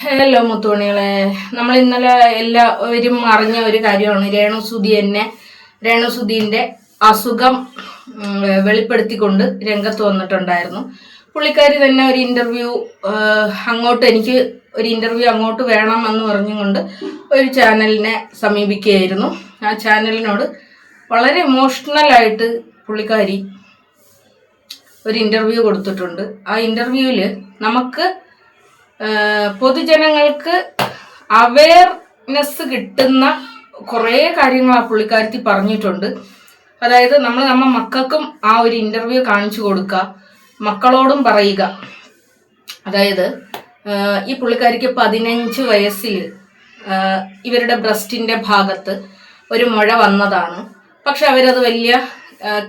Hello മുത്തുമണികളെ, നമ്മൾ ഇന്നലെ എല്ലാവരും അറിഞ്ഞ ഒരു കാര്യമാണ്. രേണുസുധീൻ്റെ അസുഖം വെളിപ്പെടുത്തിക്കൊണ്ട് രംഗത്ത് വന്നിട്ടുണ്ടായിരുന്നു. പുള്ളിക്കാരി തന്നെ ഒരു ഇൻ്റർവ്യൂ എനിക്ക് ഒരു ഇൻ്റർവ്യൂ അങ്ങോട്ട് വേണം എന്ന് പറഞ്ഞുകൊണ്ട് ഒരു ചാനലിനെ സമീപിക്കുകയായിരുന്നു. ആ ചാനലിനോട് വളരെ ഇമോഷണലായിട്ട് പുള്ളിക്കാരി ഒരു ഇൻ്റർവ്യൂ കൊടുത്തിട്ടുണ്ട്. ആ ഇൻ്റർവ്യൂവിൽ നമുക്ക് പൊതുജനങ്ങൾക്ക് അവയർനെസ് കിട്ടുന്ന കുറേ കാര്യങ്ങൾ ആ പുള്ളിക്കാരത്തി പറഞ്ഞിട്ടുണ്ട്. അതായത് നമ്മ മക്കൾക്കും ആ ഒരു ഇൻ്റർവ്യൂ കാണിച്ചു കൊടുക്കുക, മക്കളോടും പറയുക. അതായത് ഈ പുള്ളിക്കാരിക്ക് 15 വയസ്സിൽ ഇവരുടെ ബ്രസ്റ്റിൻ്റെ ഭാഗത്ത് ഒരു മുഴ വന്നതാണ്. പക്ഷെ അവരത് വലിയ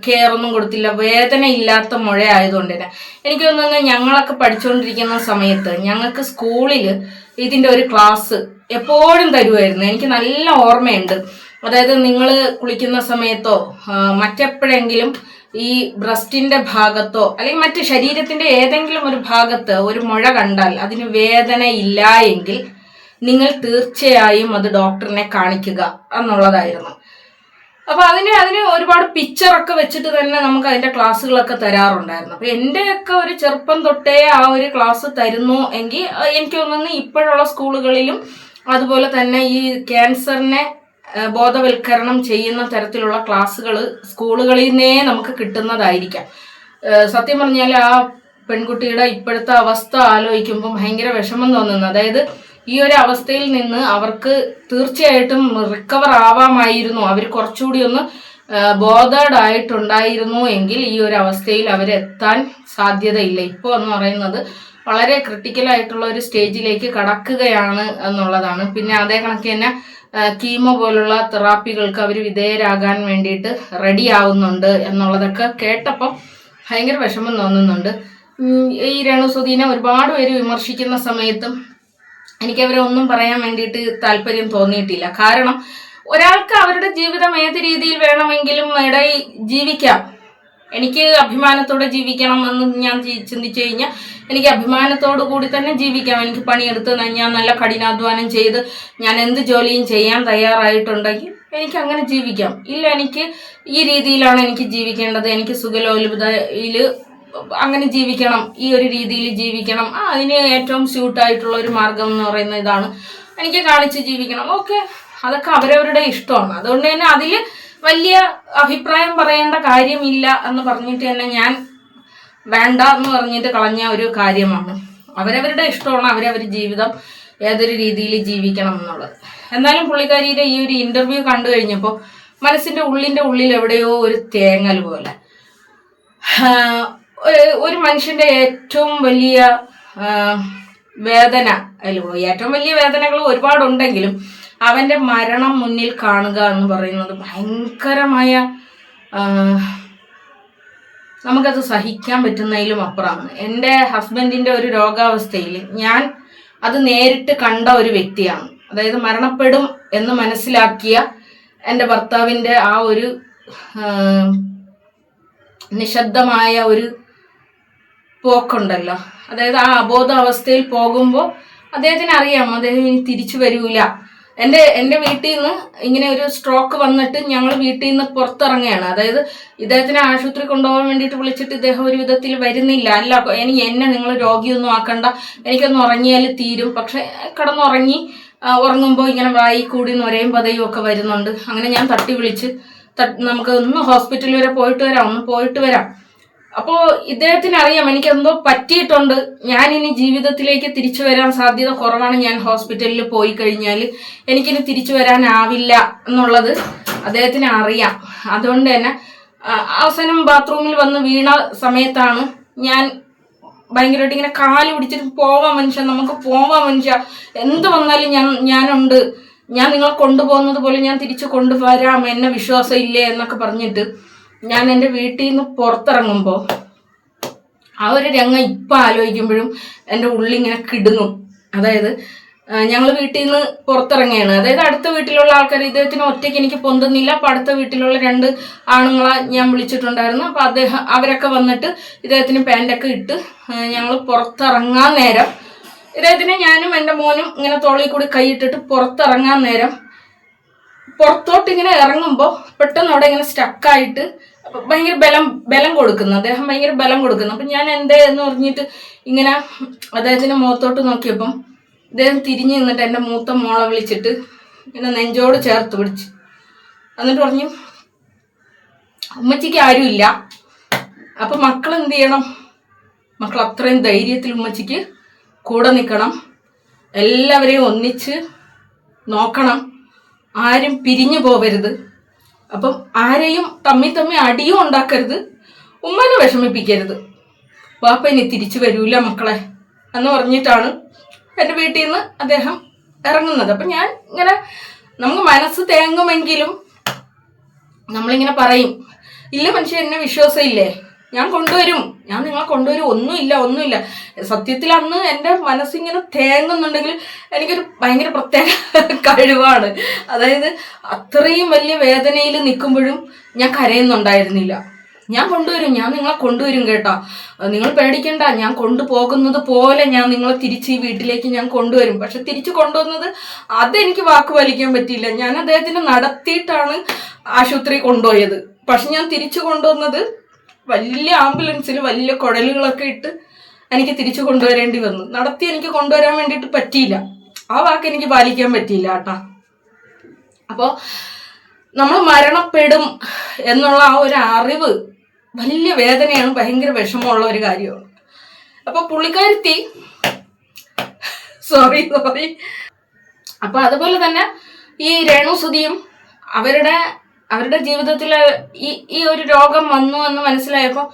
കെയർ ഒന്നും കൊടുത്തില്ല. വേദന ഇല്ലാത്ത മുഴ ആയതുകൊണ്ട് തന്നെ എനിക്ക് തോന്നുന്നു ഞങ്ങളൊക്കെ പഠിച്ചുകൊണ്ടിരിക്കുന്ന സമയത്ത് ഞങ്ങൾക്ക് സ്കൂളിൽ ഇതിൻ്റെ ഒരു ക്ലാസ് എപ്പോഴും തരുമായിരുന്നു. എനിക്ക് നല്ല ഓർമ്മയുണ്ട്. അതായത് നിങ്ങൾ കുളിക്കുന്ന സമയത്തോ മറ്റെപ്പോഴെങ്കിലും ഈ ബ്രസ്റ്റിൻ്റെ ഭാഗത്തോ അല്ലെങ്കിൽ മറ്റ് ശരീരത്തിൻ്റെ ഏതെങ്കിലും ഒരു ഭാഗത്ത് ഒരു മുഴ കണ്ടാൽ അതിന് വേദന ഇല്ല എങ്കിൽ നിങ്ങൾ തീർച്ചയായും അത് ഡോക്ടറിനെ കാണിക്കുക എന്നുള്ളതായിരുന്നു. അപ്പൊ അതിന് ഒരുപാട് പിക്ചറൊക്കെ വെച്ചിട്ട് തന്നെ നമുക്ക് അതിന്റെ ക്ലാസ്സുകളൊക്കെ തരാറുണ്ടായിരുന്നു. അപ്പൊ എന്റെയൊക്കെ ഒരു ചെറുപ്പം തൊട്ടേ ആ ഒരു ക്ലാസ് തരുന്നു എങ്കിൽ എനിക്ക് തോന്നുന്നു ഇപ്പോഴുള്ള സ്കൂളുകളിലും അതുപോലെ തന്നെ ഈ ക്യാൻസറിനെ ബോധവൽക്കരണം ചെയ്യുന്ന തരത്തിലുള്ള ക്ലാസ്സുകൾ സ്കൂളുകളിൽ നിന്നേ നമുക്ക് കിട്ടുന്നതായിരിക്കാം. സത്യം പറഞ്ഞാൽ ആ പെൺകുട്ടിയുടെ ഇപ്പോഴത്തെ അവസ്ഥ ആലോചിക്കുമ്പോൾ ഭയങ്കര വിഷമം തോന്നുന്നു. അതായത് ഈ ഒരു അവസ്ഥയിൽ നിന്ന് അവർക്ക് തീർച്ചയായിട്ടും റിക്കവർ ആവാമായിരുന്നു. അവർ കുറച്ചുകൂടി ഒന്ന് ബോധേഡ് ആയിട്ടുണ്ടായിരുന്നു എങ്കിൽ ഈ ഒരു അവസ്ഥയിൽ അവരെത്താൻ സാധ്യതയില്ല. ഇപ്പോൾ എന്ന് പറയുന്നത് വളരെ ക്രിട്ടിക്കലായിട്ടുള്ള ഒരു സ്റ്റേജിലേക്ക് കടക്കുകയാണ് എന്നുള്ളതാണ്. പിന്നെ അതേ കണക്ക് തന്നെ കീമോ പോലുള്ള തെറാപ്പികൾക്ക് അവർ വിധേയരാകാൻ വേണ്ടിയിട്ട് റെഡി ആവുന്നുണ്ട് എന്നുള്ളതൊക്കെ കേട്ടപ്പം ഭയങ്കര വിഷമം തോന്നുന്നുണ്ട്. ഈ രേണുസുധീനെ ഒരുപാട് പേര് വിമർശിക്കുന്ന സമയത്തും എനിക്കവരെ ഒന്നും പറയാൻ വേണ്ടിയിട്ട് താല്പര്യം തോന്നിയിട്ടില്ല. കാരണം ഒരാൾക്ക് അവരുടെ ജീവിതം ഏത് രീതിയിൽ വേണമെങ്കിലും ഇടയിൽ ജീവിക്കാം. എനിക്ക് അഭിമാനത്തോടെ ജീവിക്കണം എന്ന് ഞാൻ ചിന്തിച്ചു കഴിഞ്ഞാൽ എനിക്ക് അഭിമാനത്തോടു കൂടി തന്നെ ജീവിക്കാം. എനിക്ക് പണിയെടുത്ത് ഞാൻ നല്ല കഠിനാധ്വാനം ചെയ്ത് ഞാൻ എന്ത് ജോലിയും ചെയ്യാൻ തയ്യാറായിട്ടുണ്ടെങ്കിൽ എനിക്ക് അങ്ങനെ ജീവിക്കാം. ഇല്ല, എനിക്ക് ഈ രീതിയിലാണ് എനിക്ക് ജീവിക്കേണ്ടത്, എനിക്ക് സുഖലോലുപതയിൽ അങ്ങനെ ജീവിക്കണം, ഈ ഒരു രീതിയിൽ ജീവിക്കണം, അതിന് ഏറ്റവും സ്യൂട്ടായിട്ടുള്ള ഒരു മാർഗം എന്ന് പറയുന്ന ഇതാണ്, എനിക്ക് കാണിച്ച് ജീവിക്കണം. ഓക്കെ, അതൊക്കെ അവരവരുടെ ഇഷ്ടമാണ്. അതുകൊണ്ട് തന്നെ അതിൽ വലിയ അഭിപ്രായം പറയേണ്ട കാര്യമില്ല എന്ന് പറഞ്ഞിട്ട് തന്നെ ഞാൻ വേണ്ട എന്ന് പറഞ്ഞിട്ട് കളഞ്ഞ ഒരു കാര്യമാണ്. അവരവരുടെ ഇഷ്ടമാണ്, അവരവരുടെ ജീവിതം ഏതൊരു രീതിയിൽ ജീവിക്കണം എന്നുള്ളത്. എന്നാലും പുള്ളിക്കാരിയുടെ ഈ ഒരു ഇൻ്റർവ്യൂ കണ്ടു കഴിഞ്ഞപ്പോൾ മനസ്സിൻ്റെ ഉള്ളിൽ എവിടെയോ ഒരു തേങ്ങൽ പോലെ. ഒരു മനുഷ്യൻ്റെ ഏറ്റവും വലിയ വേദന, ഏറ്റവും വലിയ വേദനകൾ ഒരുപാടുണ്ടെങ്കിലും അവൻ്റെ മരണം മുന്നിൽ കാണുക എന്ന് പറയുന്നത് ഭയങ്കരമായ, നമുക്കത് സഹിക്കാൻ പറ്റുന്നതിലും അപ്പുറമാണ്. എൻ്റെ ഹസ്ബൻഡിൻ്റെ ഒരു രോഗാവസ്ഥയിൽ ഞാൻ അത് നേരിട്ട് കണ്ട ഒരു വ്യക്തിയാണ്. അതായത് മരണപ്പെടും എന്ന് മനസ്സിലാക്കിയ എൻ്റെ ഭർത്താവിൻ്റെ ആ ഒരു നിശബ്ദമായ ഒരു പോക്കുണ്ടല്ലോ, അതായത് ആ അബോധാവസ്ഥയിൽ പോകുമ്പോൾ അദ്ദേഹത്തിന് അറിയാം അദ്ദേഹം ഇനി തിരിച്ചു വരൂല. എൻ്റെ വീട്ടിൽ നിന്ന് ഇങ്ങനെ ഒരു സ്ട്രോക്ക് വന്നിട്ട് ഞങ്ങൾ വീട്ടിൽ നിന്ന് പുറത്തിറങ്ങുകയാണ്. അതായത് ഇദ്ദേഹത്തിനെ ആശുപത്രി കൊണ്ടുപോകാൻ വേണ്ടിയിട്ട് വിളിച്ചിട്ട് ഇദ്ദേഹം ഒരു വിധത്തിൽ വരുന്നില്ല. അല്ല, എന്നെ നിങ്ങൾ രോഗിയൊന്നും ആക്കണ്ട, എനിക്കൊന്ന് ഉറങ്ങിയാൽ തീരും. പക്ഷെ ഉറങ്ങുമ്പോൾ ഇങ്ങനെ വായി കൂടി നൊരയും പതയും ഒക്കെ വരുന്നുണ്ട്. അങ്ങനെ ഞാൻ തട്ടി വിളിച്ച് നമുക്ക് ഒന്ന് ഹോസ്പിറ്റലിൽ വരെ പോയിട്ട് വരാം. അപ്പോൾ ഇദ്ദേഹത്തിന് അറിയാം എനിക്കെന്തോ പറ്റിയിട്ടുണ്ട്, ഞാനിനി ജീവിതത്തിലേക്ക് തിരിച്ചു വരാൻ സാധ്യത കുറവാണ്, ഞാൻ ഹോസ്പിറ്റലിൽ പോയി കഴിഞ്ഞാൽ എനിക്കിനി തിരിച്ചു വരാനാവില്ല എന്നുള്ളത് അദ്ദേഹത്തിന് അറിയാം. അതുകൊണ്ട് തന്നെ അവസാനം ബാത്റൂമിൽ വന്ന് വീണ സമയത്താണ് ഞാൻ ഭയങ്കരമായിട്ട് ഇങ്ങനെ കാല് പിടിച്ചിട്ട് നമുക്ക് പോവാൻ മനുഷ്യ, എന്ത് വന്നാലും ഞാനുണ്ട്, ഞാൻ നിങ്ങളെ കൊണ്ടുപോകുന്നത് പോലെ ഞാൻ തിരിച്ചു കൊണ്ടുവരാം, എന്നെ വിശ്വാസം ഇല്ലേ എന്നൊക്കെ പറഞ്ഞിട്ട് ഞാൻ എൻ്റെ വീട്ടിൽ നിന്ന് പുറത്തിറങ്ങുമ്പോൾ ആ ഒരു രംഗം ഇപ്പം ആലോചിക്കുമ്പോഴും എൻ്റെ ഉള്ളിങ്ങനെ കിടുങ്ങും. അതായത് ഞങ്ങൾ വീട്ടിൽ നിന്ന് പുറത്തിറങ്ങുകയാണ്. അതായത് അടുത്ത വീട്ടിലുള്ള ആൾക്കാർ, ഇദ്ദേഹത്തിന് ഒറ്റയ്ക്ക് എനിക്ക് പൊന്തുന്നില്ല. അപ്പം അടുത്ത വീട്ടിലുള്ള 2 ആണുങ്ങളെ ഞാൻ വിളിച്ചിട്ടുണ്ടായിരുന്നു. അപ്പം അവരൊക്കെ വന്നിട്ട് ഇദ്ദേഹത്തിന് പാൻറ്റൊക്കെ ഇട്ട് ഞങ്ങൾ പുറത്തിറങ്ങാൻ നേരം ഇദ്ദേഹത്തിനെ ഞാനും എൻ്റെ മോനും ഇങ്ങനെ തോളിൽ കൂടി കൈയിട്ടിട്ട് പുറത്തിറങ്ങാൻ നേരം പുറത്തോട്ട് ഇങ്ങനെ ഇറങ്ങുമ്പോൾ പെട്ടെന്ന് അവിടെ ഇങ്ങനെ സ്റ്റക്കായിട്ട് ഭയങ്കര ബലം കൊടുക്കുന്നു, അദ്ദേഹം ഭയങ്കര ബലം കൊടുക്കുന്നു. അപ്പം ഞാൻ എന്തേ എന്ന് പറഞ്ഞിട്ട് ഇങ്ങനെ അദ്ദേഹത്തിൻ്റെ മുഖത്തോട്ട് നോക്കിയപ്പം അദ്ദേഹം തിരിഞ്ഞു നിന്നിട്ട് എൻ്റെ മൂത്ത മോളെ വിളിച്ചിട്ട് ഇങ്ങനെ നെഞ്ചോട് ചേർത്ത് പിടിച്ചു. എന്നിട്ട് പറഞ്ഞു, ഉമ്മച്ചിക്ക് ആരുമില്ല, അപ്പം മക്കൾ എന്ത് ചെയ്യണം? മക്കൾ അത്രയും ധൈര്യത്തിൽ ഉമ്മച്ചിക്ക് കൂടെ നിൽക്കണം, എല്ലാവരെയും ഒന്നിച്ച് നോക്കണം, ആരും പിരിഞ്ഞു പോവരുത്, അപ്പം ആരെയും തമ്മി അടിയും ഉണ്ടാക്കരുത്, ഉമ്മനെ വിഷമിപ്പിക്കരുത്, വാപ്പ ഇനി തിരിച്ചു വരൂല മക്കളെ എന്ന് പറഞ്ഞിട്ടാണ് എൻ്റെ വീട്ടിൽ നിന്ന് അദ്ദേഹം ഇറങ്ങുന്നത്. അപ്പം ഞാൻ ഇങ്ങനെ, നമുക്ക് മനസ്സ് തേങ്ങുമെങ്കിലും നമ്മളിങ്ങനെ പറയും, ഇല്ല മനുഷ്യൻ എന്നെ വിശ്വാസമില്ലേ, ഞാൻ കൊണ്ടുവരും, ഞാൻ നിങ്ങളെ കൊണ്ടുവരും, ഒന്നുമില്ല. സത്യത്തിൽ അന്ന് എൻ്റെ മനസ്സിങ്ങനെ തേങ്ങുന്നുണ്ടെങ്കിൽ എനിക്കൊരു ഭയങ്കര പ്രത്യേക കഴിവാണ്. അതായത് അത്രയും വലിയ വേദനയിൽ നിൽക്കുമ്പോഴും ഞാൻ കരയുന്നുണ്ടായിരുന്നില്ല. ഞാൻ കൊണ്ടുവരും, ഞാൻ നിങ്ങളെ കൊണ്ടുവരും കേട്ടോ, നിങ്ങൾ പേടിക്കണ്ട, ഞാൻ കൊണ്ടുപോകുന്നത് പോലെ ഞാൻ നിങ്ങളെ തിരിച്ച് ഈ വീട്ടിലേക്ക് ഞാൻ കൊണ്ടുവരും. പക്ഷെ തിരിച്ചു കൊണ്ടുവന്നത് അതെനിക്ക് വാക്ക് പാലിക്കാൻ പറ്റിയില്ല. ഞാൻ അദ്ദേഹത്തിന് നടത്തിയിട്ടാണ് ആശുപത്രി കൊണ്ടുപോയത്. പക്ഷെ ഞാൻ തിരിച്ചു കൊണ്ടുവന്നത് വലിയ ആംബുലൻസിൽ വലിയ കുഴലുകളൊക്കെ ഇട്ട് എനിക്ക് തിരിച്ചു കൊണ്ടുവരേണ്ടി വന്നു. നടത്തി എനിക്ക് കൊണ്ടുവരാൻ വേണ്ടിയിട്ട് പറ്റിയില്ല, ആ വാക്ക് എനിക്ക് പാലിക്കാൻ പറ്റിയില്ല കേട്ടോ. അപ്പോൾ നമ്മൾ മരണപ്പെടും എന്നുള്ള ആ ഒരു അറിവ് വലിയ വേദനയാണ്, ഭയങ്കര വിഷമമുള്ള ഒരു കാര്യമാണ്. അപ്പോൾ പുള്ളിക്കാരത്തി സോറി അപ്പോൾ അതുപോലെ തന്നെ ഈ രേണുസുതിയും അവരുടെ ജീവിതത്തിൽ ഈ ഒരു രോഗം വന്നു എന്ന് മനസ്സിലായപ്പോൾ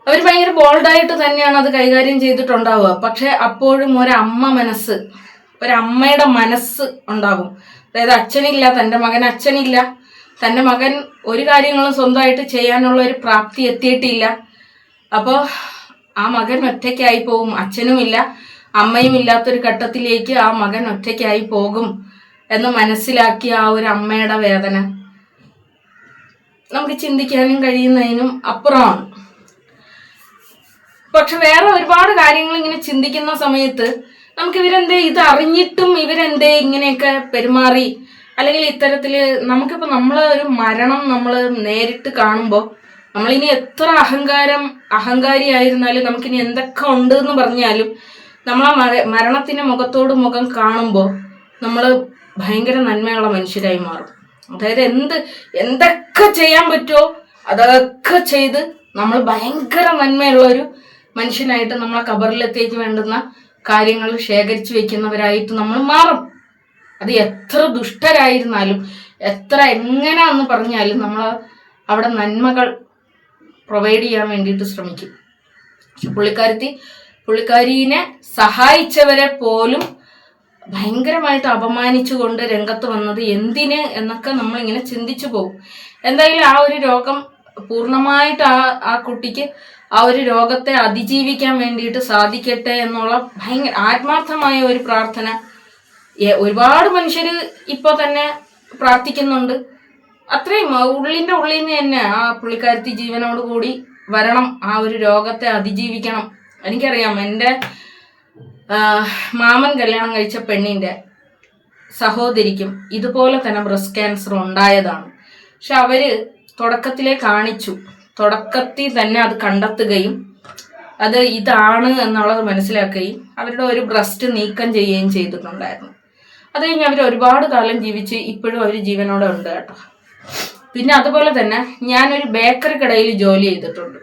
അവർ ഭയങ്കര ബോൾഡായിട്ട് തന്നെയാണ് അത് കൈകാര്യം ചെയ്തിട്ടുണ്ടാവുക. പക്ഷെ അപ്പോഴും ഒരമ്മയുടെ മനസ്സ് ഉണ്ടാകും. അതായത് അച്ഛനില്ല, തൻ്റെ മകൻ ഒരു കാര്യങ്ങളും സ്വന്തമായിട്ട് ചെയ്യാനുള്ള ഒരു പ്രാപ്തി എത്തിയിട്ടില്ല. അപ്പോൾ ആ മകൻ ഒറ്റയ്ക്കായി പോകും, അച്ഛനുമില്ല അമ്മയും ഇല്ലാത്തൊരു ഘട്ടത്തിലേക്ക് ആ മകൻ ഒറ്റയ്ക്കായി പോകും എന്ന് മനസ്സിലാക്കിയ ആ ഒരു അമ്മയുടെ വേദന നമുക്ക് ചിന്തിക്കാനും കഴിയുന്നതിനും അപ്പുറമാണ്. പക്ഷെ വേറെ ഒരുപാട് കാര്യങ്ങൾ ഇങ്ങനെ ചിന്തിക്കുന്ന സമയത്ത് നമുക്ക് ഇത് അറിഞ്ഞിട്ടും ഇവരെന്തേ ഇങ്ങനെയൊക്കെ പെരുമാറി, അല്ലെങ്കിൽ ഇത്തരത്തിൽ നമുക്കിപ്പോൾ ഒരു മരണം നമ്മൾ നേരിട്ട് കാണുമ്പോൾ നമ്മളിനി എത്ര അഹങ്കാരിയായിരുന്നാലും നമുക്കിനി എന്തൊക്കെ ഉണ്ട് എന്ന് പറഞ്ഞാലും നമ്മൾ ആ മരണത്തിൻ്റെ മുഖത്തോട് മുഖം കാണുമ്പോൾ നമ്മൾ ഭയങ്കര നന്മയുള്ള മനുഷ്യരായി മാറും. അതായത് എന്തൊക്കെ ചെയ്യാൻ പറ്റുമോ അതൊക്കെ ചെയ്ത് നമ്മൾ ഭയങ്കര നന്മയുള്ള ഒരു മനുഷ്യനായിട്ട് നമ്മളെ കബറിലത്തേക്ക് വേണ്ടുന്ന കാര്യങ്ങൾ ശേഖരിച്ചു വെക്കുന്നവരായിട്ട് നമ്മൾ മാറും. അത് എത്ര ദുഷ്ടരായിരുന്നാലും എങ്ങനെയാന്ന് പറഞ്ഞാലും നമ്മൾ അവിടെ നന്മകൾ പ്രൊവൈഡ് ചെയ്യാൻ വേണ്ടിയിട്ട് ശ്രമിക്കും. പക്ഷെ പുള്ളിക്കാരീനെ സഹായിച്ചവരെ പോലും ഭയങ്കരമായിട്ട് അപമാനിച്ചുകൊണ്ട് രംഗത്ത് വന്നത് എന്തിന് എന്നൊക്കെ നമ്മളിങ്ങനെ ചിന്തിച്ചു പോകും. എന്തായാലും ആ ഒരു രോഗം പൂർണ്ണമായിട്ട് ആ കുട്ടിക്ക് ആ ഒരു രോഗത്തെ അതിജീവിക്കാൻ വേണ്ടിയിട്ട് സാധിക്കട്ടെ എന്നുള്ള ഭയങ്കര ആത്മാർത്ഥമായ ഒരു പ്രാർത്ഥന ഒരുപാട് മനുഷ്യർ ഇപ്പോൾ തന്നെ പ്രാർത്ഥിക്കുന്നുണ്ട്. അത്രയും ഉള്ളിൻ്റെ ഉള്ളിൽ നിന്ന് തന്നെ ആ പുള്ളിക്കാരത്തി ജീവനോട് കൂടി വരണം, ആ ഒരു രോഗത്തെ അതിജീവിക്കണം. എനിക്കറിയാം, എൻ്റെ മാമൻ കല്യാണം കഴിച്ച പെണ്ണിൻ്റെ സഹോദരിക്കും ഇതുപോലെ തന്നെ ബ്രസ്റ്റ് ക്യാൻസർ ഉണ്ടായതാണ്. പക്ഷെ അവര് തുടക്കത്തിൽ തന്നെ അത് കണ്ടെത്തുകയും അത് ഇതാണ് എന്നുള്ളത് മനസ്സിലാക്കുകയും അവരുടെ ഒരു ബ്രസ്റ്റ് നീക്കം ചെയ്യുകയും ചെയ്തിട്ടുണ്ടായിരുന്നു. അത് കഴിഞ്ഞ് അവർ ഒരുപാട് കാലം ജീവിച്ച് ഇപ്പോഴും അവർ ജീവനോടെ ഉണ്ട് കേട്ടോ. പിന്നെ അതുപോലെ തന്നെ ഞാനൊരു ബേക്കറി കടയിൽ ജോലി ചെയ്തിട്ടുണ്ട്.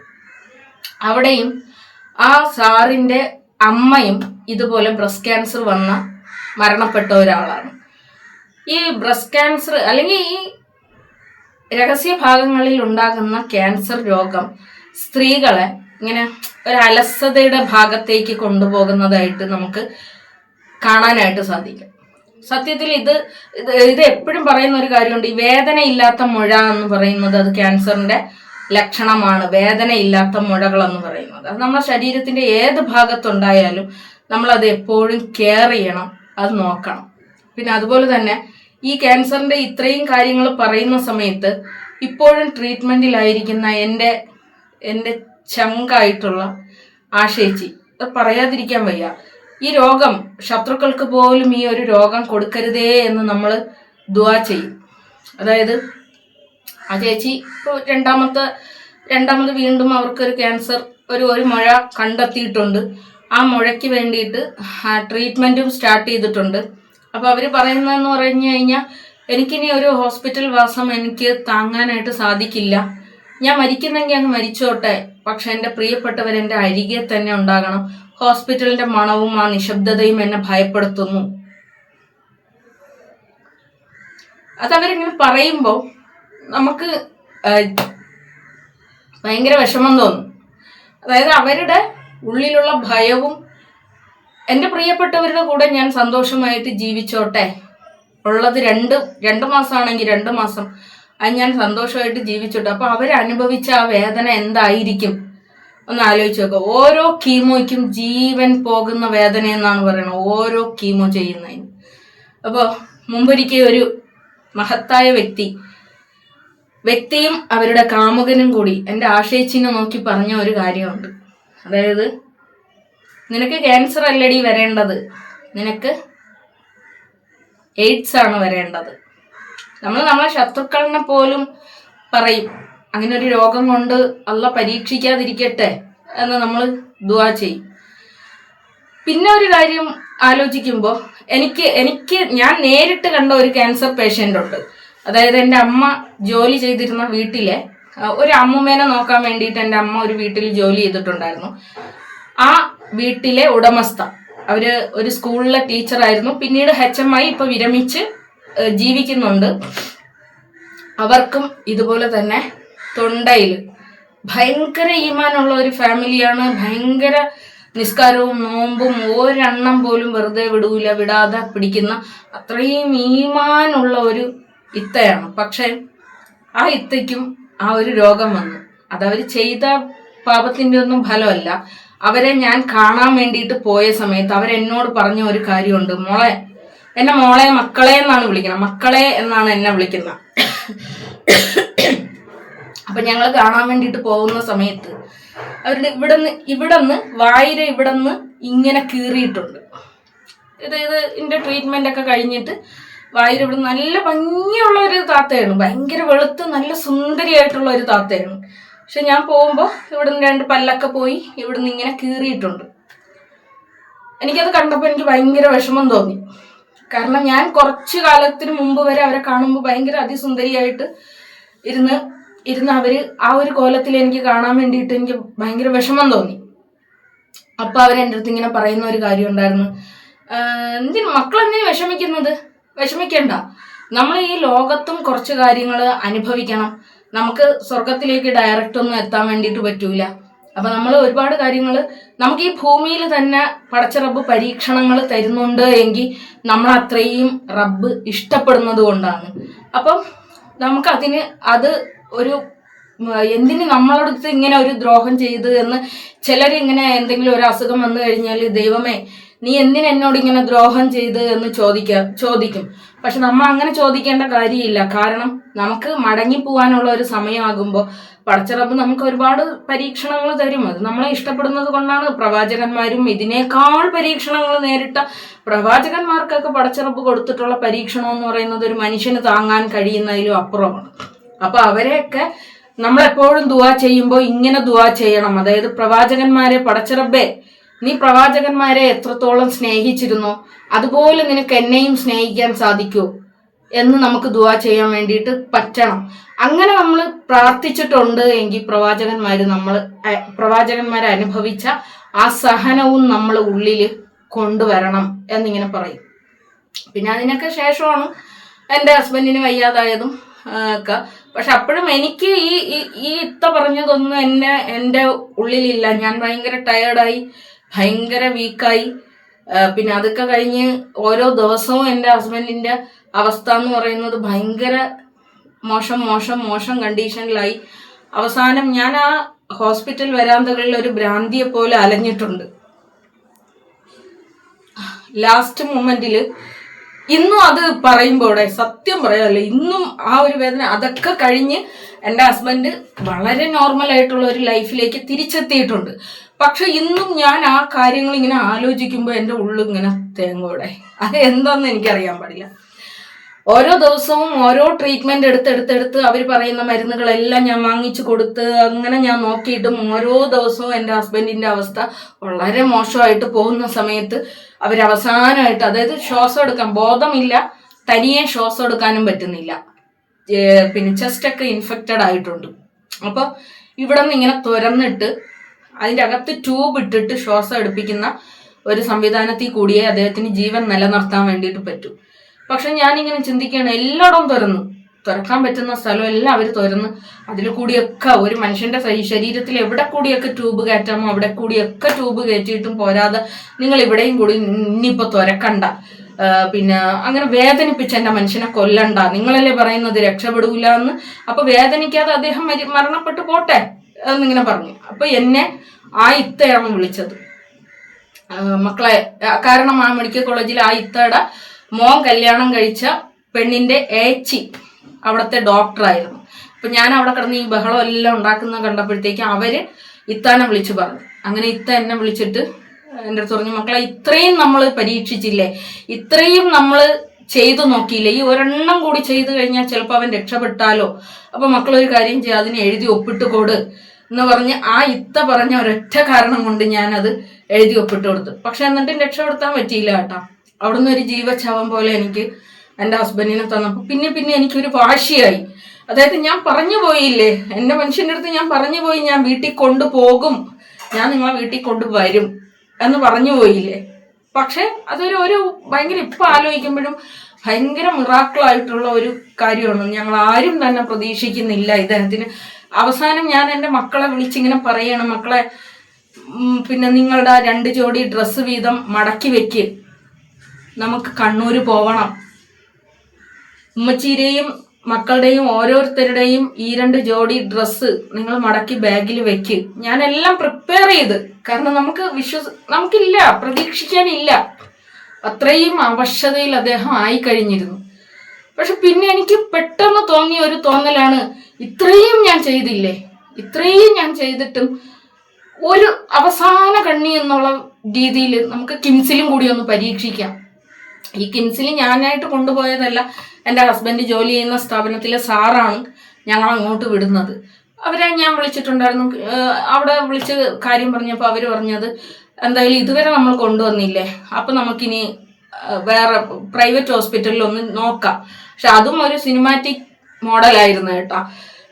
അവിടെയും ആ സാറിൻ്റെ അമ്മയും ഇതുപോലെ ബ്രസ്റ്റ് ക്യാൻസർ വന്ന മരണപ്പെട്ട ഒരാളാണ്. ഈ ബ്രസ്റ്റ് ക്യാൻസർ അല്ലെങ്കിൽ ഈ രഹസ്യഭാഗങ്ങളിൽ ഉണ്ടാകുന്ന ക്യാൻസർ രോഗം സ്ത്രീകളെ ഇങ്ങനെ ഒരു അലസതയുടെ ഭാഗത്തേക്ക് കൊണ്ടുപോകുന്നതായിട്ട് നമുക്ക് കാണാനായിട്ട് സാധിക്കും. സത്യത്തിൽ ഇത് എപ്പോഴും പറയുന്ന ഒരു കാര്യമുണ്ട്, ഈ വേദനയില്ലാത്ത മുഴ എന്ന് പറയുന്നത് അത് ക്യാൻസറിന്റെ ലക്ഷണമാണ്. വേദനയില്ലാത്ത മുഴകൾ എന്ന് പറയുന്നത് അത് നമ്മുടെ ശരീരത്തിന്റെ ഏത് ഭാഗത്തുണ്ടായാലും നമ്മളത് എപ്പോഴും കെയർ ചെയ്യണം, അത് നോക്കണം. പിന്നെ അതുപോലെ തന്നെ ഈ ക്യാൻസറിന്റെ ഇത്രയും കാര്യങ്ങൾ പറയുന്ന സമയത്ത് ഇപ്പോഴും ട്രീറ്റ്മെന്റിലായിരിക്കുന്ന എൻ്റെ ചങ്കായിട്ടുള്ള ആശേച്ചി, അത് പറയാതിരിക്കാൻ വയ്യ. ഈ രോഗം ശത്രുക്കൾക്ക് പോലും ഈ ഒരു രോഗം കൊടുക്കരുതേ എന്ന് നമ്മൾ ദുആ ചെയ്യും. അതായത് ആ ചേച്ചി ഇപ്പോൾ രണ്ടാമത് വീണ്ടും അവർക്കൊരു ക്യാൻസർ ഒരു മുഴ കണ്ടെത്തിയിട്ടുണ്ട്. ആ മുഴയ്ക്ക് വേണ്ടിയിട്ട് ട്രീറ്റ്മെൻറ്റും സ്റ്റാർട്ട് ചെയ്തിട്ടുണ്ട്. അപ്പോൾ അവർ പറയുന്നതെന്ന് പറഞ്ഞു കഴിഞ്ഞാൽ, എനിക്കിനി ഒരു ഹോസ്പിറ്റൽ വാസം എനിക്ക് താങ്ങാനായിട്ട് സാധിക്കില്ല. ഞാൻ മരിക്കുന്നെങ്കിൽ അങ്ങ് മരിച്ചോട്ടെ, പക്ഷെ എൻ്റെ പ്രിയപ്പെട്ടവർ എൻ്റെ അരികെ തന്നെ ഉണ്ടാകണം. ഹോസ്പിറ്റലിന്റെ മണവും ആ നിശബ്ദതയും എന്നെ ഭയപ്പെടുത്തുന്നു. അതവരിങ്ങനെ പറയുമ്പോൾ നമുക്ക് ഭയങ്കര വിഷമം തോന്നും. അതായത് അവരുടെ ഉള്ളിലുള്ള ഭയവും, എൻ്റെ പ്രിയപ്പെട്ടവരുടെ കൂടെ ഞാൻ സന്തോഷമായിട്ട് ജീവിച്ചോട്ടെ, ഉള്ളത് രണ്ട് മാസമാണെങ്കിൽ 2 മാസം അത് ഞാൻ സന്തോഷമായിട്ട് ജീവിച്ചോട്ടെ. അപ്പൊ അവരനുഭവിച്ച ആ വേദന എന്തായിരിക്കും ഒന്ന് ആലോചിച്ച് നോക്കുക. ഓരോ കീമോയ്ക്കും ജീവൻ പോകുന്ന വേദന എന്നാണ് പറയുന്നത്, ഓരോ കീമോ ചെയ്യുന്നതിന്. അപ്പോൾ മുമ്പൊരിക്കൽ ഒരു മഹത്തായ വ്യക്തിയും അവരുടെ കാമുകനും കൂടി എൻ്റെ ആശേച്ചിനെ നോക്കി പറഞ്ഞ ഒരു കാര്യമുണ്ട്. അതായത്, നിനക്ക് ക്യാൻസർ അല്ലടി വരേണ്ടത്, നിനക്ക് എയ്ഡ്സ് ആണ് വരേണ്ടത്. നമ്മളെ ശത്രുക്കളിനെ പോലും പറയും അങ്ങനെ ഒരു രോഗം കൊണ്ട് അള്ള പരീക്ഷിക്കാതിരിക്കട്ടെ എന്ന് നമ്മൾ ദുആ ചെയ്യും. പിന്നെ ഒരു കാര്യം ആലോചിക്കുമ്പോൾ ഞാൻ നേരിട്ട് കണ്ട ഒരു ക്യാൻസർ പേഷ്യൻ്റ് ഉണ്ട്. അതായത് എൻ്റെ അമ്മ ജോലി ചെയ്തിരുന്ന വീട്ടിലെ ഒരു അമ്മുമ്മേനെ നോക്കാൻ വേണ്ടിയിട്ട് എൻ്റെ അമ്മ ഒരു വീട്ടിൽ ജോലി ചെയ്തിട്ടുണ്ടായിരുന്നു. ആ വീട്ടിലെ ഉടമസ്ഥ അവര് ഒരു സ്കൂളിലെ ടീച്ചറായിരുന്നു. പിന്നീട് HM ആയി ഇപ്പൊ വിരമിച്ച് ജീവിക്കുന്നുണ്ട്. അവർക്കും ഇതുപോലെ തന്നെ തൊണ്ടയിൽ ഭയങ്കര ഈമാനുള്ള ഒരു ഫാമിലിയാണ്. ഭയങ്കര നിസ്കാരവും നോമ്പും ഒരെണ്ണം പോലും വെറുതെ വിടാതെ പിടിക്കുന്ന അത്രയും ഈമാനുള്ള ഒരു ഇത്തയാണ്. പക്ഷെ ആ ഇത്തയ്ക്കും ആ ഒരു രോഗം വന്നു. അതവർ ചെയ്ത പാപത്തിൻ്റെ ഒന്നും ഫലമല്ല. അവരെ ഞാൻ കാണാൻ വേണ്ടിയിട്ട് പോയ സമയത്ത് അവരെന്നോട് പറഞ്ഞ ഒരു കാര്യമുണ്ട്. എന്നെ മോളെ മക്കളെ എന്നാണ് വിളിക്കുന്നത്, മക്കളെ എന്നാണ് എന്നെ വിളിക്കുന്നത്. അപ്പൊ ഞങ്ങൾ കാണാൻ വേണ്ടിയിട്ട് പോകുന്ന സമയത്ത് അവരുടെ ഇവിടുന്ന് വായിര ഇവിടുന്ന് ഇങ്ങനെ കീറിയിട്ടുണ്ട്. ഇത് ഇതിന്റെ ട്രീറ്റ്മെന്റ് ഒക്കെ കഴിഞ്ഞിട്ട് വായിര ഇവിടെ നല്ല ഭംഗിയുള്ള ഒരു താത്തയാണ്, ഭയങ്കര വെളുത്ത് നല്ല സുന്ദരിയായിട്ടുള്ള ഒരു താത്തയാണ്. പക്ഷെ ഞാൻ പോകുമ്പോൾ ഇവിടുന്ന് 2 പല്ലൊക്കെ പോയി ഇവിടുന്ന് ഇങ്ങനെ കീറിയിട്ടുണ്ട്. എനിക്കത് കണ്ടപ്പോൾ എനിക്ക് ഭയങ്കര വിഷമം തോന്നി. കാരണം ഞാൻ കുറച്ചു കാലത്തിന് മുമ്പ് വരെ അവരെ കാണുമ്പോൾ ഭയങ്കര അതിസുന്ദരിയായിട്ട് ഇരുന്ന് അവര് ആ ഒരു കോലത്തിൽ എനിക്ക് കാണാൻ വേണ്ടിയിട്ട് എനിക്ക് ഭയങ്കര വിഷമം തോന്നി. അപ്പൊ അവരെൻ്റെ അടുത്ത് ഇങ്ങനെ പറയുന്ന ഒരു കാര്യം ഉണ്ടായിരുന്നു, മക്കളെന്തിനു വിഷമിക്കണ്ട, നമ്മൾ ഈ ലോകത്തും കുറച്ച് കാര്യങ്ങൾ അനുഭവിക്കണം. നമുക്ക് സ്വർഗത്തിലേക്ക് ഡയറക്റ്റ് ഒന്നും എത്താൻ വേണ്ടിയിട്ട് പറ്റൂല. അപ്പൊ നമ്മൾ ഒരുപാട് കാര്യങ്ങൾ നമുക്ക് ഈ ഭൂമിയിൽ തന്നെ പടച്ച റബ്ബ് പരീക്ഷണങ്ങൾ തരുന്നുണ്ട് എങ്കിൽ നമ്മൾ അത്രയും റബ്ബ് ഇഷ്ടപ്പെടുന്നത് കൊണ്ടാണ്. അപ്പം നമുക്ക് അത് ഒരു എന്തിന് നമ്മളടുത്ത് ഇങ്ങനെ ഒരു ദ്രോഹം ചെയ്ത് എന്ന് ചിലരിങ്ങനെ എന്തെങ്കിലും ഒരു അസുഖം വന്നു കഴിഞ്ഞാൽ, ദൈവമേ നീ എന്തിന് എന്നോട് ഇങ്ങനെ ദ്രോഹം ചെയ്ത് എന്ന് ചോദിക്കും. പക്ഷെ നമ്മൾ അങ്ങനെ ചോദിക്കേണ്ട കാര്യമില്ല. കാരണം നമുക്ക് മടങ്ങി പോകാനുള്ള ഒരു സമയമാകുമ്പോൾ പടച്ചറബ് നമുക്ക് ഒരുപാട് പരീക്ഷണങ്ങൾ തരും. അത് നമ്മളെ ഇഷ്ടപ്പെടുന്നത് കൊണ്ടാണ്. പ്രവാചകന്മാരും ഇതിനേക്കാൾ പരീക്ഷണങ്ങൾ നേരിട്ട പ്രവാചകന്മാർക്കൊക്കെ പടച്ചറബ് കൊടുത്തിട്ടുള്ള പരീക്ഷണം എന്ന് പറയുന്നത് ഒരു മനുഷ്യന് താങ്ങാൻ കഴിയുന്നതിലും അപ്പുറമാണ്. അപ്പൊ അവരെയൊക്കെ നമ്മളെപ്പോഴും ദുആ ചെയ്യുമ്പോൾ ഇങ്ങനെ ദുആ ചെയ്യണം. അതായത് പ്രവാചകന്മാരെ പടച്ചറബ്ബേ നീ പ്രവാചകന്മാരെ എത്രത്തോളം സ്നേഹിച്ചിരുന്നോ അതുപോലെ നിനക്ക് എന്നെയും സ്നേഹിക്കാൻ സാധിക്കുമോ എന്ന് നമുക്ക് ദുആ ചെയ്യാൻ വേണ്ടിയിട്ട് പറ്റണം. അങ്ങനെ നമ്മൾ പ്രാർത്ഥിച്ചിട്ടുണ്ട് എങ്കിൽ പ്രവാചകന്മാരെ അനുഭവിച്ച ആ സഹനവും നമ്മൾ ഉള്ളിൽ കൊണ്ടുവരണം എന്നിങ്ങനെ പറയും. പിന്നെ അതിനൊക്കെ ശേഷമാണ് എൻ്റെ ഹസ്ബൻഡിന് വയ്യാതായതും ഒക്കെ. പക്ഷെ അപ്പോഴും എനിക്ക് ഈ ഇത്ത പറഞ്ഞതൊന്നും എൻ്റെ ഉള്ളിലില്ല. ഞാൻ ഭയങ്കര ടയേർഡായി, ഭയങ്കര വീക്കായി. പിന്നെ അതൊക്കെ കഴിഞ്ഞ് ഓരോ ദിവസവും എൻ്റെ ഹസ്ബൻഡിൻ്റെ അവസ്ഥ എന്ന് പറയുന്നത് ഭയങ്കര മോശം കണ്ടീഷനിലായി. അവസാനം ഞാൻ ആ ഹോസ്പിറ്റൽ വരാന്തകളിൽ ഒരു ഭ്രാന്തിയെ പോലെ അലഞ്ഞിട്ടുണ്ട്. ലാസ്റ്റ് മൊമെന്റിൽ ഇന്നും അത് പറയുമ്പോടെ സത്യം പറയാമല്ലോ, ഇന്നും ആ ഒരു വേദന. അതൊക്കെ കഴിഞ്ഞ് എൻ്റെ ഹസ്ബൻഡ് വളരെ നോർമൽ ആയിട്ടുള്ള ഒരു ലൈഫിലേക്ക് തിരിച്ചെത്തിയിട്ടുണ്ട്. പക്ഷെ ഇന്നും ഞാൻ ആ കാര്യങ്ങൾ ഇങ്ങനെ ആലോചിക്കുമ്പോൾ എൻ്റെ ഉള്ളിൽ ഇങ്ങനെ തേങ്ങോടെ, അത് എന്താണെന്ന് എനിക്കറിയാൻ പാടില്ല. ഓരോ ദിവസവും ഓരോ ട്രീറ്റ്മെന്റ് എടുത്തെടുത്തെടുത്ത് അവർ പറയുന്ന മരുന്നുകളെല്ലാം ഞാൻ വാങ്ങിച്ചു കൊടുത്ത് അങ്ങനെ ഞാൻ നോക്കിയിട്ടും ഓരോ ദിവസവും എൻ്റെ ഹസ്ബൻഡിന്റെ അവസ്ഥ വളരെ മോശമായിട്ട് പോകുന്ന സമയത്ത് അവരവസാനമായിട്ട്, അതായത് ശ്വാസം എടുക്കാൻ ബോധമില്ല, തനിയെ ശ്വാസം എടുക്കാനും പറ്റുന്നില്ല, പിന്നെ ചെസ്റ്റൊക്കെ ഇൻഫെക്റ്റഡ് ആയിട്ടുണ്ട്. അപ്പോൾ ഇവിടെ നിന്ന് ഇങ്ങനെ തുരന്നിട്ട് അതിൻ്റെ അകത്ത് ട്യൂബ് ഇട്ടിട്ട് ശ്വാസം എടുപ്പിക്കുന്ന ഒരു സംവിധാനത്തിൽ കൂടിയേ അദ്ദേഹത്തിന് ജീവൻ നിലനിർത്താൻ വേണ്ടിയിട്ട് പറ്റൂ. പക്ഷെ ഞാനിങ്ങനെ ചിന്തിക്കുകയാണ്, എല്ലായിടവും തുറക്കാൻ പറ്റുന്ന സ്ഥലം എല്ലാം അവർ തുറന്ന് അതിൽ കൂടിയൊക്കെ ഒരു മനുഷ്യന്റെ ശരീരത്തിൽ എവിടെ കൂടിയൊക്കെ ട്യൂബ് കയറ്റാമോ അവിടെ കൂടിയൊക്കെ ട്യൂബ് കയറ്റിയിട്ടും പോരാതെ നിങ്ങൾ ഇവിടെയും കൂടി ഇനിയിപ്പോൾ തുറക്കണ്ട, പിന്നെ അങ്ങനെ വേദനിപ്പിച്ച് എൻ്റെ മനുഷ്യനെ കൊല്ലണ്ട, നിങ്ങളല്ലേ പറയുന്നത് രക്ഷപ്പെടൂല എന്ന്. അപ്പൊ വേദനിക്കാതെ അദ്ദേഹം മരണപ്പെട്ടു പോട്ടെ എന്നിങ്ങനെ പറഞ്ഞു. അപ്പൊ എന്നെ ആ ഇത്തയാണ് വിളിച്ചത് മക്കളെ. കാരണം ആ മെഡിക്കൽ കോളേജിൽ ആ ഇത്തയുടെ മോൻ കല്യാണം കഴിച്ച പെണ്ണിന്റെ ഏച്ചി അവിടുത്തെ ഡോക്ടറായിരുന്നു. അപ്പൊ ഞാൻ അവിടെ കിടന്ന് ഈ ബഹളം എല്ലാം ഉണ്ടാക്കുന്ന കണ്ടപ്പോഴത്തേക്കും അവര് ഇത്താനെ വിളിച്ചു പറഞ്ഞു. അങ്ങനെ ഇത്ത എന്നെ വിളിച്ചിട്ട് എൻ്റെ അടുത്ത് പറഞ്ഞു, മക്കളെ ഇത്രയും നമ്മൾ പരീക്ഷിച്ചില്ലേ, ഇത്രയും നമ്മൾ ചെയ്തു നോക്കിയില്ലേ, ഈ ഒരെണ്ണം കൂടി ചെയ്തു കഴിഞ്ഞാൽ ചിലപ്പോൾ അവൻ രക്ഷപ്പെട്ടാലോ, അപ്പൊ മക്കളൊരു കാര്യം ചെയ്യുക, അതിന് എഴുതി ഒപ്പിട്ട് കൊടു എന്ന് പറഞ്ഞ് ആ ഇത്ത പറഞ്ഞ ഒരൊറ്റ കാരണം കൊണ്ട് ഞാനത് എഴുതി ഒപ്പിട്ട് കൊടുത്തു. പക്ഷെ എന്നിട്ടും രക്ഷപ്പെടുത്താൻ പറ്റിയില്ല കേട്ടോ. അവിടുന്ന് ഒരു ജീവച്ഛവം പോലെ എനിക്ക് എൻ്റെ ഹസ്ബൻഡിനെ തന്നപ്പോൾ പിന്നെ എനിക്കൊരു വാശിയായി. അതായത് ഞാൻ പറഞ്ഞു പോയില്ലേ, എൻ്റെ മനുഷ്യൻ്റെ അടുത്ത് ഞാൻ പറഞ്ഞു പോയി, ഞാൻ വീട്ടിൽ കൊണ്ടുപോകും, ഞാൻ നിങ്ങളെ വീട്ടിൽ കൊണ്ടുവരും എന്ന് പറഞ്ഞു പോയില്ലേ. പക്ഷെ അതൊരു ഭയങ്കര ഇപ്പം ആലോചിക്കുമ്പോഴും ഭയങ്കര മിറാക്കിളായിട്ടുള്ള ഒരു കാര്യമാണ്. ഞങ്ങൾ ആരും തന്നെ പ്രതീക്ഷിക്കുന്നില്ല ഇദ്ദേഹത്തിന്. അവസാനം ഞാൻ എൻ്റെ മക്കളെ വിളിച്ചിങ്ങനെ പറയണം, മക്കളെ പിന്നെ നിങ്ങളുടെ 2 ജോഡി ഡ്രസ്സ് വീതം മടക്കി വെക്ക്, നമുക്ക് കണ്ണൂര് പോവണം, ഉമ്മച്ചീരെയും മക്കളുടെയും ഓരോരുത്തരുടെയും ഈ 2 ജോഡി ഡ്രസ്സ് നിങ്ങൾ മടക്കി ബാഗിൽ വെക്ക്. ഞാനെല്ലാം പ്രിപ്പയർ ചെയ്ത്, കാരണം നമുക്കില്ല, പ്രതീക്ഷിക്കാനില്ല, അത്രയും അവശതയിൽ അദ്ദേഹം ആയിക്കഴിഞ്ഞിരുന്നു. പക്ഷെ പിന്നെ എനിക്ക് പെട്ടെന്ന് തോന്നിയ ഒരു തോന്നലാണ്, ഇത്രയും ഞാൻ ചെയ്തില്ലേ, ഇത്രയും ഞാൻ ചെയ്തിട്ടും ഒരു അവസാന കണ്ണി എന്നുള്ള രീതിയിൽ നമുക്ക് കിംസിലും കൂടി ഒന്ന് പരീക്ഷിക്കാം. ഈ കിംസിൽ ഞാനായിട്ട് കൊണ്ടുപോയതല്ല, എൻ്റെ ഹസ്ബൻഡ് ജോലി ചെയ്യുന്ന സ്ഥാപനത്തിലെ സാറാണ് ഞങ്ങൾ അങ്ങോട്ട് വിടുന്നത്. അവരെ ഞാൻ വിളിച്ചിട്ടുണ്ടായിരുന്നു. അവിടെ വിളിച്ച് കാര്യം പറഞ്ഞപ്പോൾ അവർ പറഞ്ഞത്, എന്തായാലും ഇതുവരെ നമ്മൾ കൊണ്ടുവന്നില്ലേ, അപ്പം നമുക്കിനി വേറെ പ്രൈവറ്റ് ഹോസ്പിറ്റലിൽ ഒന്ന് നോക്കാം. പക്ഷെ അതും ഒരു സിനിമാറ്റിക് മോഡലായിരുന്നു കേട്ടോ.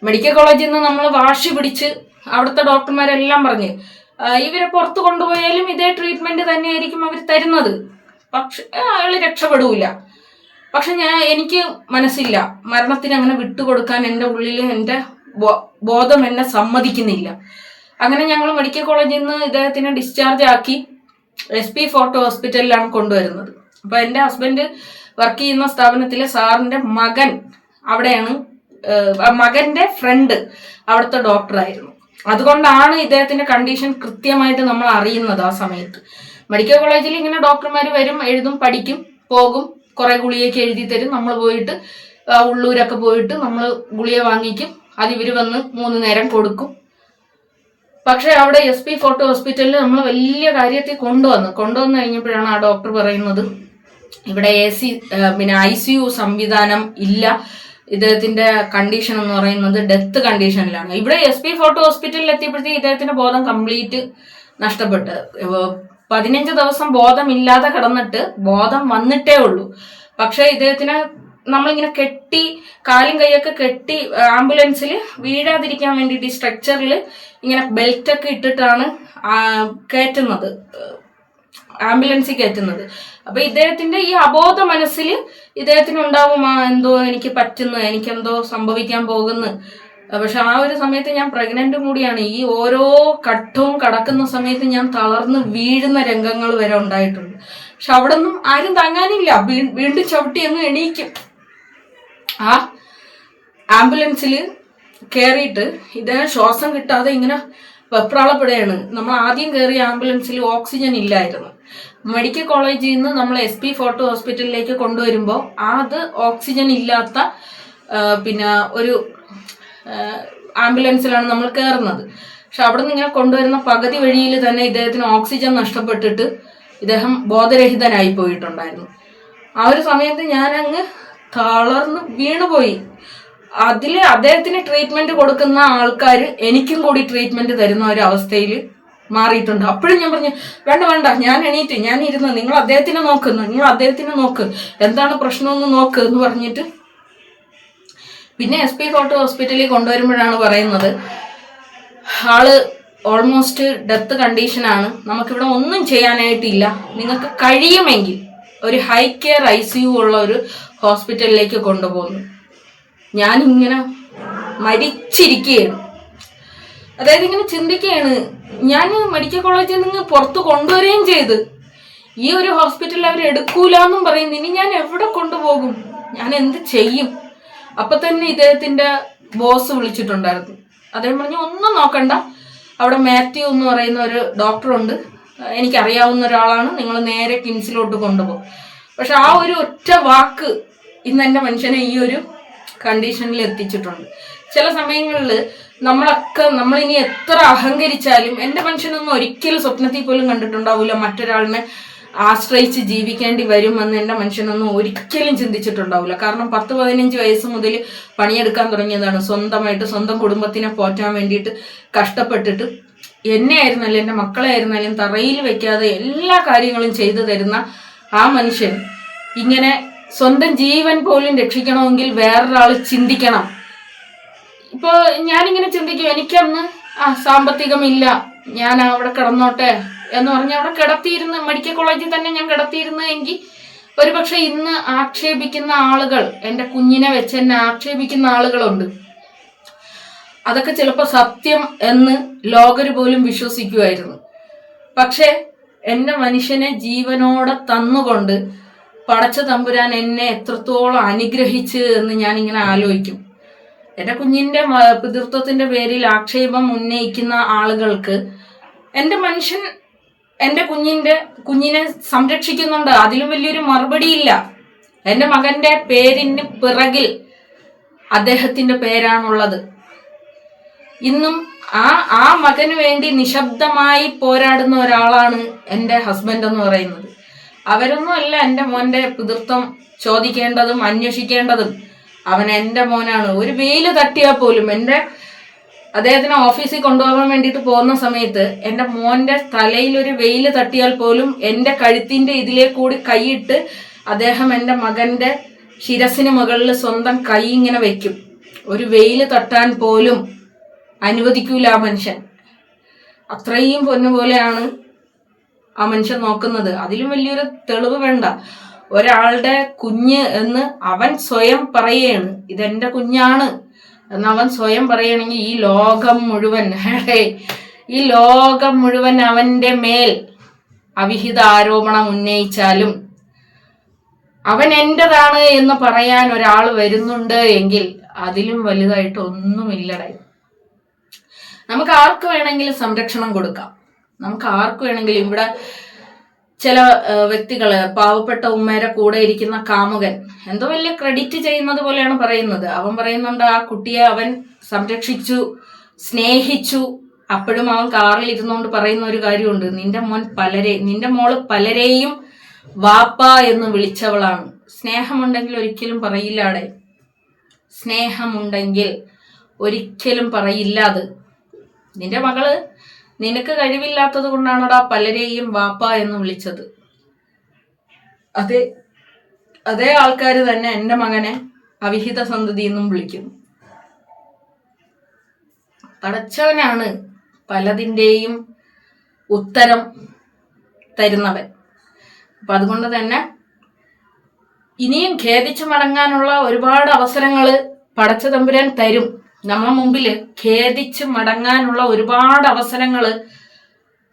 മെഡിക്കൽ കോളേജിൽ നിന്ന് നമ്മൾ വാശി പിടിച്ച് അവിടുത്തെ ഡോക്ടർമാരെല്ലാം പറഞ്ഞ് ഇവരെ പുറത്ത് കൊണ്ടുപോയാലും ഇതേ ട്രീറ്റ്മെന്റ് തന്നെയായിരിക്കും അവർ തരുന്നത്, പക്ഷെ അയാൾ രക്ഷപ്പെടൂല. പക്ഷെ എനിക്ക് മനസ്സില്ല, മരണത്തിന് അങ്ങനെ വിട്ടുകൊടുക്കാൻ എൻ്റെ ഉള്ളിൽ എൻ്റെ ബോധം എന്നെ സമ്മതിക്കുന്നില്ല. അങ്ങനെ ഞങ്ങൾ മെഡിക്കൽ കോളേജിൽ നിന്ന് ഇദ്ദേഹത്തിനെ ഡിസ്ചാർജ് ആക്കി SP ഫോർട്ട് ഹോസ്പിറ്റലിലാണ് കൊണ്ടുവരുന്നത്. അപ്പൊ എൻ്റെ ഹസ്ബൻഡ് വർക്ക് ചെയ്യുന്ന സ്ഥാപനത്തിലെ സാറിന്റെ മകൻ അവിടെയാണ്, മകന്റെ ഫ്രണ്ട് അവിടുത്തെ ഡോക്ടറായിരുന്നു. അതുകൊണ്ടാണ് ഇദ്ദേഹത്തിന്റെ കണ്ടീഷൻ കൃത്യമായിട്ട് നമ്മൾ അറിയുന്നത്. ആ സമയത്ത് മെഡിക്കൽ കോളേജിൽ ഇങ്ങനെ ഡോക്ടർമാർ വരും, എഴുതും, പഠിക്കും, പോകും, കുറെ ഗുളിയൊക്കെ എഴുതി തരും. നമ്മൾ പോയിട്ട് ഉള്ളൂരൊക്കെ പോയിട്ട് നമ്മൾ ഗുളിക വാങ്ങിക്കും, അത് ഇവർ വന്ന് 3 നേരം കൊടുക്കും. പക്ഷെ അവിടെ SP ഫോർട്ട് ഹോസ്പിറ്റലിൽ നമ്മൾ വലിയ കാര്യത്തിൽ കൊണ്ടുവന്ന് കഴിഞ്ഞപ്പോഴാണ് ആ ഡോക്ടർ പറയുന്നത്, ഇവിടെ AC പിന്നെ ICU സംവിധാനം ഇല്ല, ഇദ്ദേഹത്തിന്റെ കണ്ടീഷൻ എന്ന് പറയുന്നത് ഡെത്ത് കണ്ടീഷനിലാണ്. ഇവിടെ SP ഫോർട്ട് ഹോസ്പിറ്റലിൽ എത്തിയപ്പോഴത്തേക്ക് ഇദ്ദേഹത്തിന്റെ ബോധം കംപ്ലീറ്റ് നഷ്ടപ്പെട്ട് 15 ദിവസം ബോധമില്ലാതെ കിടന്നിട്ട് ബോധം വന്നിട്ടേ ഉള്ളൂ. പക്ഷെ ഇദ്ദേഹത്തിനെ നമ്മളിങ്ങനെ കെട്ടി, കാലും കൈയൊക്കെ കെട്ടി ആംബുലൻസിൽ വീഴാതിരിക്കാൻ വേണ്ടിയിട്ട് ഈ സ്ട്രക്ചറിൽ ഇങ്ങനെ ബെൽറ്റൊക്കെ ഇട്ടിട്ടാണ് കയറ്റുന്നത്, ആംബുലൻസിൽ കയറ്റുന്നത്. അപ്പൊ ഇദ്ദേഹത്തിന്റെ ഈ അബോധ മനസ്സിൽ ഇദ്ദേഹത്തിന് ഉണ്ടാവും, എന്തോ എനിക്ക് പറ്റുന്നു, എനിക്കെന്തോ സംഭവിക്കാൻ പോകുന്നു. പക്ഷെ ആ ഒരു സമയത്ത് ഞാൻ പ്രഗ്നന്റും കൂടിയാണ്. ഈ ഓരോ ഘട്ടവും കടക്കുന്ന സമയത്ത് ഞാൻ തളർന്ന് വീഴുന്ന രംഗങ്ങൾ വരെ ഉണ്ടായിട്ടുണ്ട്. പക്ഷെ അവിടെ ഒന്നും ആരും താങ്ങാനില്ല, വീണ്ടും ചവിട്ടി അങ്ങ് എണീക്കും. ആ ആംബുലൻസിൽ കയറിയിട്ട് ഇദ്ദേഹം ശ്വാസം കിട്ടാതെ ഇങ്ങനെ വെപ്രാളപ്പെടുകയാണ്. നമ്മൾ ആദ്യം കയറിയ ആംബുലൻസിൽ ഓക്സിജൻ ഇല്ലായിരുന്നു. മെഡിക്കൽ കോളേജിൽ നിന്ന് നമ്മൾ SP ഫോർട്ട് ഹോസ്പിറ്റലിലേക്ക് കൊണ്ടുവരുമ്പോൾ അത് ഓക്സിജൻ ഇല്ലാത്ത പിന്നെ ഒരു ആംബുലൻസിലാണ് നമ്മൾ കയറുന്നത്. പക്ഷെ അവിടെ നിന്ന് ഇങ്ങനെ കൊണ്ടുവരുന്ന പകുതി വഴിയിൽ തന്നെ ഇദ്ദേഹത്തിന് ഓക്സിജൻ നഷ്ടപ്പെട്ടിട്ട് ഇദ്ദേഹം ബോധരഹിതനായി പോയിട്ടുണ്ടായിരുന്നു. ആ ഒരു സമയത്ത് ഞാനങ്ങ് തളർന്ന് വീണുപോയി. അദ്ദേഹത്തിന് ട്രീറ്റ്മെന്റ് കൊടുക്കുന്ന ആൾക്കാർ എനിക്കും കൂടി ട്രീറ്റ്മെന്റ് തരുന്ന ഒരു അവസ്ഥയിൽ മാറിയിട്ടുണ്ട്. അപ്പോഴും ഞാൻ പറഞ്ഞു വേണ്ട, ഞാൻ എണീറ്റ് ഞാൻ ഇരുന്ന് നിങ്ങൾ അദ്ദേഹത്തിനെ നോക്ക്, എന്താണ് പ്രശ്നമെന്ന് നോക്ക് എന്ന് പറഞ്ഞിട്ട് പിന്നെ SP ഫോർട്ട് ഹോസ്പിറ്റലിൽ കൊണ്ടുവരുമ്പോഴാണ് പറയുന്നത് ആള് ഓൾമോസ്റ്റ് ഡെത്ത് കണ്ടീഷനാണ്, നമുക്കിവിടെ ഒന്നും ചെയ്യാനായിട്ടില്ല, നിങ്ങൾക്ക് കഴിയുമെങ്കിൽ ഒരു ഹൈ കെയർ ICU ഉള്ള ഒരു ഹോസ്പിറ്റലിലേക്ക് കൊണ്ടുപോകുന്നു. ഞാനിങ്ങനെ മരിച്ചിരിക്കുകയാണ്. അതായത് ഇങ്ങനെ ചിന്തിക്കുകയാണ്, ഞാൻ മെഡിക്കൽ കോളേജിൽ നിന്ന് പുറത്ത് കൊണ്ടുവരികയും ചെയ്ത് ഈ ഒരു ഹോസ്പിറ്റലിൽ അവർ എടുക്കൂലെന്നും പറയുന്നു. ഇനി ഞാൻ എവിടെ കൊണ്ടുപോകും, ഞാൻ എന്ത് ചെയ്യും? അപ്പൊ തന്നെ ഇദ്ദേഹത്തിന്റെ ബോസ് വിളിച്ചിട്ടുണ്ടായിരുന്നു. അദ്ദേഹം പറഞ്ഞു ഒന്നും നോക്കണ്ട, അവിടെ മാത്യു എന്ന് പറയുന്ന ഒരു ഡോക്ടറുണ്ട്, എനിക്കറിയാവുന്ന ഒരാളാണ്, നിങ്ങൾ നേരെ കിംസിലോട്ട് കൊണ്ടുപോകും. പക്ഷെ ആ ഒരു ഒറ്റ വാക്ക് ഇന്ന് എൻ്റെ മനുഷ്യനെ ഈ ഒരു കണ്ടീഷനിൽ എത്തിച്ചിട്ടുണ്ട്. ചില സമയങ്ങളിൽ നമ്മളിനി എത്ര അഹങ്കരിച്ചാലും എൻ്റെ മനുഷ്യനൊന്നും ഒരിക്കലും സ്വപ്നത്തിൽ പോലും കണ്ടിട്ടുണ്ടാവില്ല മറ്റൊരാളിനെ ആശ്രയിച്ച് ജീവിക്കേണ്ടി വരുമെന്ന് എൻ്റെ മനുഷ്യനൊന്നും ഒരിക്കലും ചിന്തിച്ചിട്ടുണ്ടാവില്ല. കാരണം 10-15 വയസ്സ് മുതൽ പണിയെടുക്കാൻ തുടങ്ങിയതാണ്, സ്വന്തമായിട്ട് സ്വന്തം കുടുംബത്തിനെ പോറ്റാൻ വേണ്ടിയിട്ട് കഷ്ടപ്പെട്ടിട്ട് എന്നെ ആയിരുന്നാലും എൻ്റെ മക്കളെ ആയിരുന്നാലും തറയിൽ വെക്കാതെ എല്ലാ കാര്യങ്ങളും ചെയ്തു തരുന്ന ആ മനുഷ്യൻ ഇങ്ങനെ സ്വന്തം ജീവൻ പോലും രക്ഷിക്കണമെങ്കിൽ വേറൊരാൾ ചിന്തിക്കണം. ഇപ്പോൾ ഞാനിങ്ങനെ ചിന്തിക്കും, എനിക്കന്ന് സാമ്പത്തികമില്ല, ഞാൻ അവിടെ കിടന്നോട്ടെ എന്ന് പറഞ്ഞ് അവിടെ കിടത്തിയിരുന്ന് മെഡിക്കൽ കോളേജിൽ തന്നെ ഞാൻ കിടത്തിയിരുന്നു എങ്കിൽ ഒരുപക്ഷെ ഇന്ന് ആക്ഷേപിക്കുന്ന ആളുകൾ, എൻ്റെ കുഞ്ഞിനെ വെച്ച് എന്നെ ആക്ഷേപിക്കുന്ന ആളുകളുണ്ട്, അതൊക്കെ ചിലപ്പോൾ സത്യം എന്ന് ലോകര് പോലും വിശ്വസിക്കുമായിരുന്നു. പക്ഷെ എൻ്റെ മനുഷ്യനെ ജീവനോടെ തന്നുകൊണ്ട് പടച്ച തമ്പുരാൻ എന്നെ എത്രത്തോളം അനുഗ്രഹിച്ച് എന്ന് ഞാനിങ്ങനെ ആലോചിക്കും. എൻ്റെ കുഞ്ഞിൻ്റെ പിതൃത്വത്തിൻ്റെ പേരിൽ ആക്ഷേപം ഉന്നയിക്കുന്ന ആളുകൾക്ക് എൻ്റെ മനുഷ്യൻ എൻ്റെ കുഞ്ഞിനെ സംരക്ഷിക്കുന്നുണ്ട്, അതിലും വലിയൊരു മറുപടിയില്ല. എൻ്റെ മകൻ്റെ പേരിന് പിറകിൽ അദ്ദേഹത്തിൻ്റെ പേരാണുള്ളത്. ഇന്നും ആ മകന് വേണ്ടി നിശബ്ദമായി പോരാടുന്ന ഒരാളാണ് എൻ്റെ ഹസ്ബൻഡ് എന്ന് പറയുന്നത്. അവരൊന്നും അല്ല എൻ്റെ മോൻ്റെ പിതൃത്വം ചോദിക്കേണ്ടതും അന്വേഷിക്കേണ്ടതും. അവൻ എൻ്റെ മോനാണ്. ഒരു വെയിൽ തട്ടിയാൽ പോലും അദ്ദേഹത്തിന് ഓഫീസിൽ കൊണ്ടുപോകാൻ വേണ്ടിയിട്ട് പോകുന്ന സമയത്ത് എൻ്റെ മോൻ്റെ തലയിൽ ഒരു വെയിൽ തട്ടിയാൽ പോലും എൻ്റെ കഴുത്തിൻ്റെ ഇതിലേ കൂടി കൈയിട്ട് അദ്ദേഹം എൻ്റെ മകൻ്റെ ശിരസിന് മുകളിൽ സ്വന്തം കൈ ഇങ്ങനെ വെക്കും. ഒരു വെയിൽ തട്ടാൻ പോലും അനുവദിക്കൂല ആ മനുഷ്യൻ. അത്രയും പൊന്നുപോലെയാണ് ആ മനുഷ്യൻ നോക്കുന്നത്. അതിലും വലിയൊരു തെളിവ് വേണ്ട. ഒരാളുടെ കുഞ്ഞ് എന്ന് അവൻ സ്വയം പറയുകയാണ്, ഇതെന്റെ കുഞ്ഞാണ് എന്ന് അവൻ സ്വയം പറയുകയാണെങ്കിൽ ഈ ലോകം മുഴുവൻ അവന്റെ മേൽ അവിഹിത ആരോപണം ഉന്നയിച്ചാലും അവൻ എന്റേതാണ് എന്ന് പറയാൻ ഒരാൾ വരുന്നുണ്ട് എങ്കിൽ അതിലും വലുതായിട്ട് ഒന്നുമില്ലടേ. നമുക്ക് ആർക്ക് വേണമെങ്കിലും സംരക്ഷണം കൊടുക്കാം, നമുക്ക് ആർക്ക് വേണമെങ്കിലും. ഇവിടെ ചില വ്യക്തികള് പാവപ്പെട്ട ഉമ്മയുടെ കൂടെ ഇരിക്കുന്ന കാമുകൻ എന്തോ വലിയ ക്രെഡിറ്റ് ചെയ്യുന്നത് പോലെയാണ് പറയുന്നത്. അവൻ പറയുന്നുണ്ട് ആ കുട്ടിയെ അവൻ സംരക്ഷിച്ചു, സ്നേഹിച്ചു. അപ്പോഴും അവൻ കാറിൽ ഇരുന്നുകൊണ്ട് പറയുന്ന ഒരു കാര്യമുണ്ട്, നിന്റെ മോള് പലരെയും വാപ്പ എന്ന് വിളിച്ചവളാണ്. സ്നേഹമുണ്ടെങ്കിൽ ഒരിക്കലും പറയില്ലാടെ, സ്നേഹമുണ്ടെങ്കിൽ ഒരിക്കലും പറയില്ല. അത് നിന്റെ മകള് നിനക്ക് കഴിവില്ലാത്തത് കൊണ്ടാണടാ പലരെയും വാപ്പ എന്ന് വിളിച്ചത്. അതേ ആൾക്കാർ തന്നെ എൻ്റെ മകനെ അവിഹിത സന്തതി എന്നും വിളിക്കുന്നു. പടച്ചവനാണ് പലതിൻ്റെയും ഉത്തരം തരുന്നവൻ. അപ്പൊ അതുകൊണ്ട് തന്നെ ഇനിയും ഖേദിച്ചു മടങ്ങാനുള്ള ഒരുപാട് അവസരങ്ങൾ പടച്ച തമ്പുരാൻ തരും. നമ്മളെ മുമ്പില് ഖേദിച്ച് മടങ്ങാനുള്ള ഒരുപാട് അവസരങ്ങൾ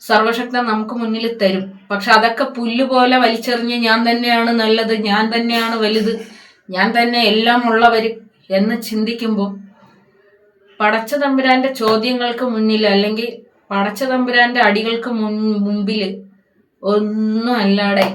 സർവശക്തൻ നമുക്ക് മുന്നിൽ തരും. പക്ഷെ അതൊക്കെ പുല്ലുപോലെ വലിച്ചെറിഞ്ഞ് ഞാൻ തന്നെയാണ് നല്ലത്, ഞാൻ തന്നെയാണ് വലുത്, ഞാൻ തന്നെ എല്ലാം ഉള്ളവര് എന്ന് ചിന്തിക്കുമ്പോൾ പടച്ച തമ്പുരാന്റെ ചോദ്യങ്ങൾക്ക് മുന്നിൽ അല്ലെങ്കിൽ പടച്ച തമ്പുരാന്റെ അടികൾക്ക് മുമ്പിൽ ഒന്നും അല്ലാടെ